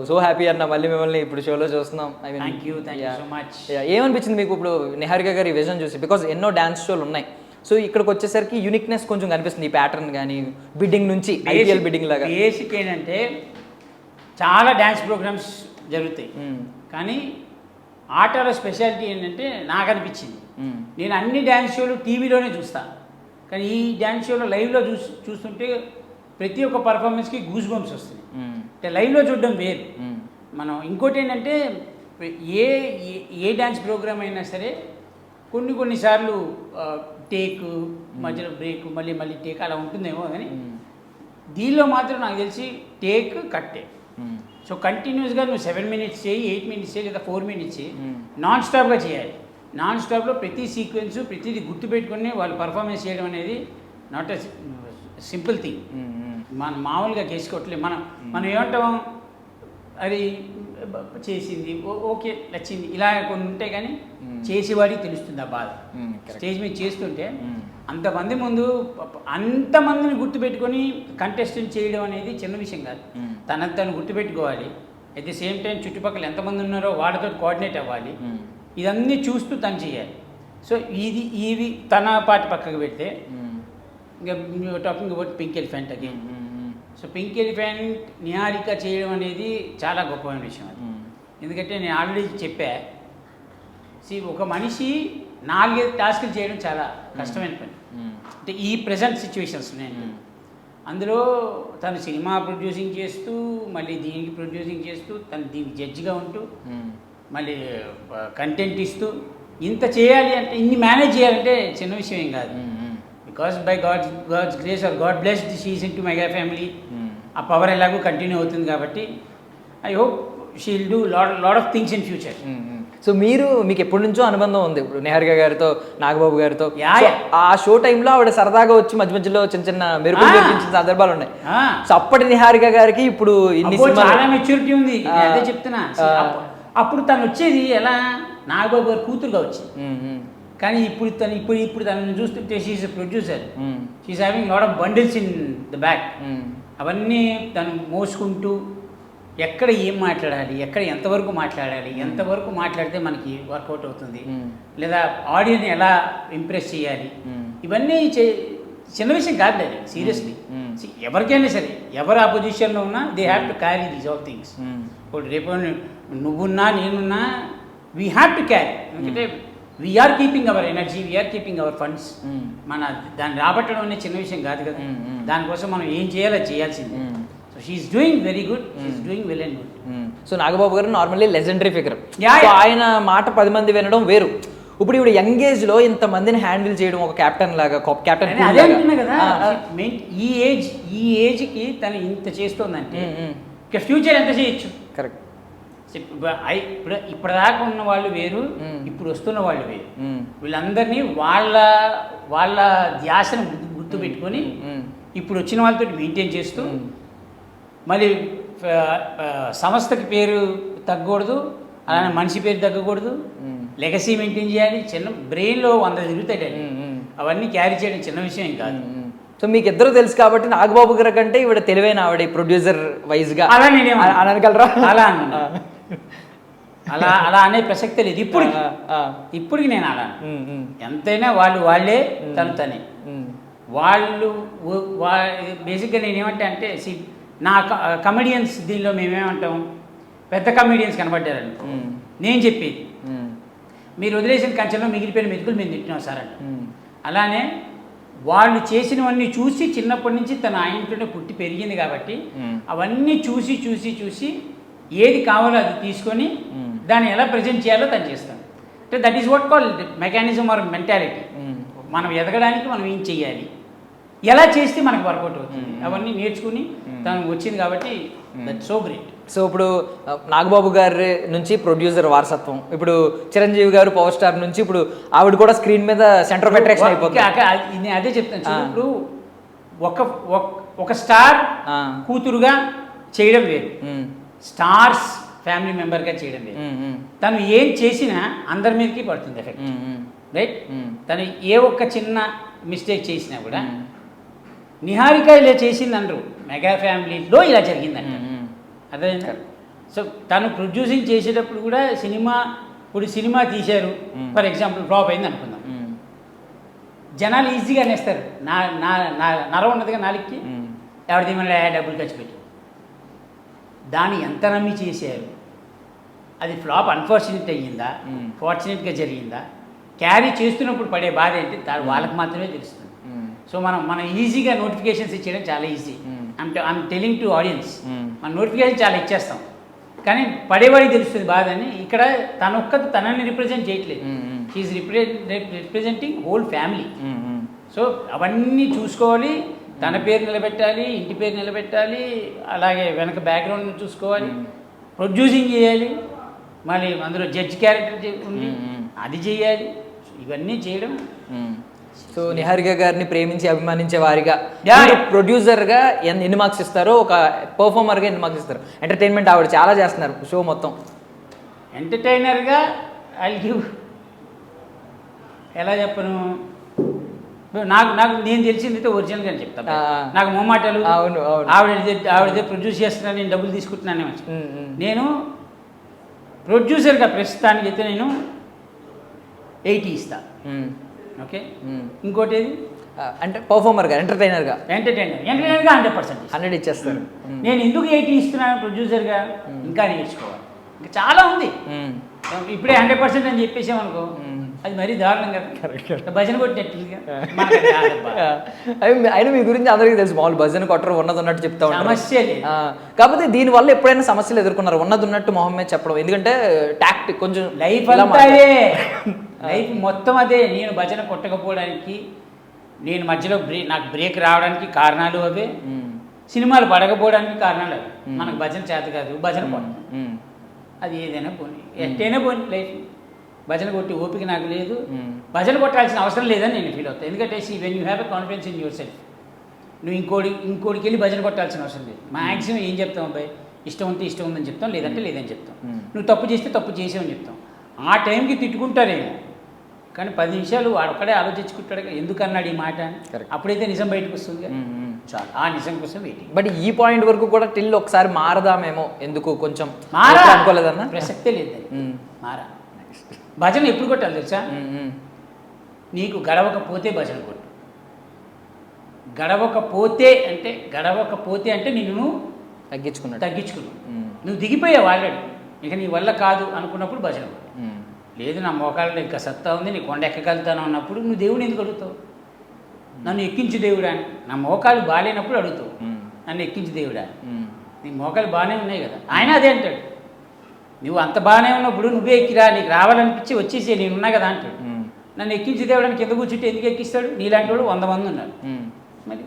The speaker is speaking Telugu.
సో హ్యాపీ అన్న మళ్ళీ మిమ్మల్ని ఇప్పుడు షోలో చూస్తున్నాం. I mean thank you so much. ఏమనిపించింది మీకు ఇప్పుడు నిహారిక గారి విజన్ చూసి? బికాజ్ ఎన్నో డ్యాన్స్ షోలు ఉన్నాయి, సో ఇక్కడికి వచ్చేసరికి యూనిక్నెస్ కొంచెం కనిపిస్తుంది. ఈ ప్యాటర్న్ కానీ బిడ్డింగ్ నుంచి ఐపీఎల్ బిడ్డింగ్ లాగా. బేసిక్ ఏంటంటే చాలా డ్యాన్స్ ప్రోగ్రామ్స్ జరుగుతాయి, కానీ ఆటలో స్పెషాలిటీ ఏంటంటే నాకు అనిపించింది, నేను అన్ని డ్యాన్స్ షోలు టీవీలోనే చూస్తాను, కానీ ఈ డ్యాన్స్ షోలో లైవ్లో చూస్తుంటే ప్రతి ఒక్క పర్ఫార్మెన్స్కి గూస్ బంప్స్ వస్తుంది. అంటే లైవ్లో చూడడం వేరు. మనం ఇంకోటి ఏంటంటే ఏ డ్యాన్స్ ప్రోగ్రామ్ అయినా సరే కొన్నిసార్లు టేక్ మధ్యలో బ్రేక్ మళ్ళీ టేక్ అలా ఉంటుందేమో, కానీ దీనిలో మాత్రం నాకు తెలిసి టేక్ కట్టే. సో కంటిన్యూస్గా నువ్వు 7 minutes చేయి, 8 minutes చేయి, లేదా 4 minutes చేయి, నాన్ స్టాప్గా చేయాలి. నాన్ స్టాప్లో ప్రతి సీక్వెన్స్ ప్రతిదీ గుర్తుపెట్టుకుని వాళ్ళు పర్ఫార్మెన్స్ చేయడం అనేది నాట్ ఎ సింపుల్ థింగ్. మనం మామూలుగా చేసుకోవట్లేదు. మనం ఏమంటాం, అది చేసింది ఓకే నచ్చింది ఇలా కొన్ని ఉంటాయి, కానీ చేసేవాడికి తెలుస్తుంది ఆ బాధ. స్టేజ్ మీద చేస్తుంటే అంతమంది ముందు అంతమందిని గుర్తుపెట్టుకొని కంటెస్టెంట్ చేయడం అనేది చిన్న విషయం కాదు. తను గుర్తుపెట్టుకోవాలి. అట్ ది సేమ్ టైం చుట్టుపక్కల ఎంతమంది ఉన్నారో వాళ్ళతో కోఆర్డినేట్ అవ్వాలి. ఇదన్నీ చూస్తూ తను చేయాలి. సో ఇవి తన పాటి పక్కకు పెడితే ఇంకా talking about pink elephant again. So pink elephant Niharika చేయడం అనేది చాలా గొప్పమైన విషయం అది. ఎందుకంటే నేను ఆల్రెడీ చెప్పా, ఒక మనిషి 4-5 టాస్కులు చేయడం చాలా కష్టమైన పని. అంటే ఈ ప్రజెంట్ సిచ్యువేషన్స్ నేను అందులో తను సినిమా ప్రొడ్యూసింగ్ చేస్తూ, మళ్ళీ దీనికి ప్రొడ్యూసింగ్ చేస్తూ, తను దీనికి జడ్జిగా ఉంటూ, మళ్ళీ కంటెంట్ ఇస్తూ, ఇంత చేయాలి అంటే, ఇన్ని మేనేజ్ చేయాలంటే చిన్న విషయం ఏం కాదు. Because by god's grace or god blessed she is into mega family. ఆ పవర్ ఎలాగో కంటిన్యూ అవుతుంది కాబట్టి I hope she will do lot of things in future. So మీకు ఎప్పటి నుంచో అనుబంధం ఉంది ఇప్పుడు నిహారిక గారితో, నాగబాబు గారితో. ఆ షో టైంలో ఆవిడ సరదాగా వచ్చి మధ్యలో చిన్న మెరుగులు కనిపించిన సందర్భాలు ఉన్నాయి. సో అప్పటి నిహారిక గారికి ఇప్పుడు చాలా మెచ్యూరిటీ ఉంది. అదే చెప్తున్నా. అప్పుడు తను వచ్చేది ఎలా, నాగబాబు గారు కూతురుగా వచ్చింది. కానీ ఇప్పుడు తనని చూస్తుంటే she's a producer. She's having lot of bundles in the back. అవన్నీ తను మోసుకుంటూ ఎక్కడ ఏం మాట్లాడాలి, ఎక్కడ ఎంతవరకు మాట్లాడాలి, ఎంతవరకు మాట్లాడితే మనకి వర్కౌట్ అవుతుంది, లేదా ఆడియన్స్ ఎలా ఇంప్రెస్ చేయాలి, ఇవన్నీ చిన్న విషయం కాదు అది. సీరియస్లీ ఎవరికైనా సరే, ఎవరు ఆ పొజిషన్లో ఉన్నా they have to carry these all things. ఇప్పుడు రేపు నువ్వున్నా నేనున్నా వీ హ్యావ్ టు క్యారీ. ఎందుకంటే we are keeping our energy, we are keeping our funds. మన దాన్ని రాబట్టడం అనేది చిన్న విషయం కాదు కదా. దానికోసం మనం ఏం చేయాలో చేయాల్సిందే. So she's doing very good, she's doing well and good. So Nagababu garu normally legendary figure. ఆయన మాట 10 మంది వినడం వేరు. ఇప్పుడు ఇప్పుడు యంగ్ ఏజ్ లో ఇంతమందిని హ్యాండిల్ చేయడం ఒక కెప్టెన్ లాగా, కెప్టెన్ అదే అంటున్నా కదా. ఈ ఏజ్కి తను ఇంత చేస్తోందంటే ఇక ఫ్యూచర్ ఎంత చేయొచ్చు. కరెక్ట్. ఇప్పటిదాకా ఉన్న వాళ్ళు వేరు, ఇప్పుడు వస్తున్న వాళ్ళు వేరు. వీళ్ళందరినీ వాళ్ళ ధ్యాసను గుర్తు పెట్టుకొని ఇప్పుడు వచ్చిన వాళ్ళతో మెయింటైన్ చేస్తూ, మళ్ళీ సంస్థకి పేరు తగ్గకూడదు, అలానే మనిషి పేరు తగ్గకూడదు, లెగసీ మెయింటైన్ చేయాలి. చిన్న బ్రెయిన్లో 100 తిరుగుతాయి. అవన్నీ క్యారీ చేయడం చిన్న విషయం కాదు. సో మీకు ఇద్దరు తెలుసు కాబట్టి నాగబాబు గారి కంటే ఇవిడ తెలివైన ఆవిడ ప్రొడ్యూసర్ వైజ్గా అలా నేనేమో అనగలరా? అలా అనే ప్రసక్తే లేదు ఇప్పటికి నేను అలా. ఎంతైనా వాళ్ళే తనే. వాళ్ళు బేసిక్గా నేనేమంటే అంటే నా కమెడియన్స్ దీనిలో మేమేమంటాం, పెద్ద కమెడియన్స్ కనబడ్డారని నేను చెప్పేది, మీరు వదిలేసిన కంచెలో మిగిలిపోయిన మెతుకులు మేము తింటున్నాం సార్ అంట. అలానే వాళ్ళు చేసినవన్నీ చూసి చిన్నప్పటి నుంచి తన ఇంట్లోనే పుట్టి పెరిగింది కాబట్టి అవన్నీ చూసి ఏది కావాలో అది తీసుకొని దాన్ని ఎలా ప్రజెంట్ చేయాలో తను చేస్తాను. అంటే that is what call mechanism are mentality. మనం ఎదగడానికి మనం ఏం చెయ్యాలి, ఎలా చేస్తే మనకు వర్కౌట్ అవుతుంది, అవన్నీ నేర్చుకుని తను వచ్చింది కాబట్టి దట్ సో గ్రేట్. సో ఇప్పుడు నాగబాబు గారి నుంచి ప్రొడ్యూసర్ వారసత్వం, ఇప్పుడు చిరంజీవి గారు పవర్ స్టార్ నుంచి ఇప్పుడు ఆవిడ కూడా స్క్రీన్ మీద సెంటర్ ఆఫ్ అట్రాక్షన్ అయిపోతుంది. నేను అదే చెప్తాను. ఇప్పుడు ఒక స్టార్ కూతురుగా చేయడం వేరు, స్టార్స్ ఫ్యామిలీ మెంబర్గా చేయడం వేరు. తను ఏం చేసినా అందరి మీదకి పడుతుంది ఎఫెక్ట్, రైట్? తను ఏ ఒక్క చిన్న మిస్టేక్ చేసినా కూడా నిహారిక ఇలా చేసింది అనరు, మెగా ఫ్యామిలీలో ఇలా జరిగిందంట. అదే సో తను ప్రొడ్యూసింగ్ చేసేటప్పుడు కూడా ఇప్పుడు సినిమా తీశారు, ఫర్ ఎగ్జాంపుల్ ఫ్లాప్ అయింది అనుకుందాం, జనాలు ఈజీగా అనేస్తారు. నర ఉన్నదిగా నాలుగుకి, ఎవరిది మళ్ళీ డబ్బులు ఖర్చు పెట్టారు. దాన్ని ఎంత నమ్మి చేశారు, అది ఫ్లాప్ అన్ఫార్చునేట్ అయ్యిందా, ఫార్చునేట్గా జరిగిందా, క్యారీ చేస్తున్నప్పుడు పడే బాధ ఏంటి వాళ్ళకి మాత్రమే తెలుస్తుంది. సో మనం ఈజీగా నోటిఫికేషన్స్ ఇచ్చేయడం చాలా easy. I'm telling to audience, మన నోటిఫికేషన్ చాలా ఇచ్చేస్తాం, కానీ పడేవాడికి తెలుస్తుంది బాధ అని. ఇక్కడ తనని రిప్రజెంట్ చేయట్లేదు, she's representing whole family. So అవన్నీ చూసుకోవాలి, తన పేరు నిలబెట్టాలి, ఇంటి పేరు నిలబెట్టాలి, అలాగే వెనక బ్యాక్గ్రౌండ్ చూసుకోవాలి, ప్రొడ్యూసింగ్ చేయాలి, మళ్ళీ అందులో జడ్జ్ క్యారెక్టర్ ఉంది అది చేయాలి, ఇవన్నీ చేయడం. సో నిహారిక గారిని ప్రేమించి అభిమానించే వారిగా ప్రొడ్యూసర్గా ఎన్ని మార్క్స్ ఇస్తారో, ఒక పర్ఫార్మర్గా ఎన్ని మార్క్స్ ఇస్తారు? ఎంటర్టైన్మెంట్ ఆవిడ చాలా చేస్తున్నారు షో మొత్తం. ఎంటర్టైనర్గా ఐ గివ్, ఎలా చెప్పను, నాకు నేను తెలిసింది ఒరిజినల్గా చెప్తాను. నాకు మొమ్మాటలు, ఆవిడదే ప్రొడ్యూస్ చేస్తున్నాను, నేను డబ్బులు తీసుకుంటున్నాను. నేను ప్రొడ్యూసర్గా ప్రస్తుతానికి అయితే నేను 80 ఇస్తా. ఓకే, ఇంకోటి ఏది అంటే పర్ఫార్మర్గా, ఎంటర్టైనర్గా 100% 100 ఇచ్చేస్తారు. నేను ఎందుకు 80 ఇస్తున్నాను ప్రొడ్యూసర్గా? ఇంకా నేర్చుకోవాలి, ఇంకా చాలా ఉంది. ఇప్పుడే 100% అని చెప్పేసామనుకో, అది మరీ దారుణం కదా, భజన కొట్టినట్టుగా. అయినా మీ గురించి అందరికీ తెలుసు, మామూలు భజన కొట్టరు, ఉన్నట్టు చెప్తా ఉంటారు, సమస్య లేదు. కాకపోతే దీనివల్ల ఎప్పుడైనా సమస్యలు ఎదుర్కొన్నారు? ఉన్నట్టు మొహం మీద చెప్పడం, ఎందుకంటే టాక్టిక్ కొంచెం లైఫ్ అంతాయే, లైఫ్ మొత్తం అదే. నేను భజన కొట్టకపోవడానికి, నేను మధ్యలో నాకు బ్రేక్ రావడానికి కారణాలు అవే, సినిమాలు పడకపోవడానికి కారణాలు అవి. మనకు భజన చేత కాదు, భజన కొట్టం, అది ఏదైనా పోనీ, ఎట్టైనా పోనీ లైఫ్. భజన కొట్టి ఓపిక నాకు లేదు, భజన కొట్టాల్సిన అవసరం లేదని నేను ఫీల్ అవుతాను. ఎందుకంటే when you have a confidence in your self, నువ్వు ఇంకోటికి వెళ్ళి భజన కొట్టాల్సిన అవసరం లేదు. మ్యాక్సిమం ఏం చెప్తాం, అబ్బాయి ఇష్టం ఉంటే ఇష్టం ఉందని చెప్తాం, లేదంటే లేదని చెప్తాం. నువ్వు తప్పు చేస్తే తప్పు చేసావని చెప్తాం. ఆ టైంకి తిట్టుకుంటారేమో, కానీ 10 నిమిషాలు వాడొక్కడే ఆలోచించుకుంటాడు ఎందుకు అన్నాడు ఈ మాట అని. అప్పుడైతే నిజం బయటకు వస్తుంది, చాలు. ఆ నిజం కోసం వెయిటింగ్. బట్ ఈ పాయింట్ వరకు కూడా టిల్ ఒకసారి మారదామేమో, ఎందుకు కొంచెం అనుకోలేదన్న ప్రసక్తే లేదు. మారా భజన ఎప్పుడు కొట్టాలి తెలుసా? నీకు గడవకపోతే భజన కొట్టు. గడవకపోతే అంటే నిన్ను తగ్గించుకున్నావు, నువ్వు దిగిపోయావు ఆల్రెడీ, ఇక నీ వల్ల కాదు అనుకున్నప్పుడు భజన కొట్టు. లేదు నా మోకాళ్ళలో ఇంకా సత్తా ఉంది, నీ కొండ ఎక్కగలుగుతాను అన్నప్పుడు నువ్వు దేవుని ఎందుకు అడుగుతావు? నన్ను ఎక్కించు దేవుడా అని. నా మోకాలు బాగాలేనప్పుడు అడుగుతావు, నన్ను ఎక్కించు దేవుడా. నీ మోకాలు బాగానే ఉన్నాయి కదా, ఆయన అదే అంటాడు. నువ్వు అంత బాగానే ఉన్నప్పుడు నువ్వే ఎక్కిరా, నీకు రావాలనిపించి వచ్చేసి నేనున్నా కదా అంటాడు. నన్ను ఎక్కించి దేవుడానికి కింద కూర్చుంటే ఎందుకు ఎక్కిస్తాడు? నీలాంటి వాడు 100 మంది ఉన్నారు మరి.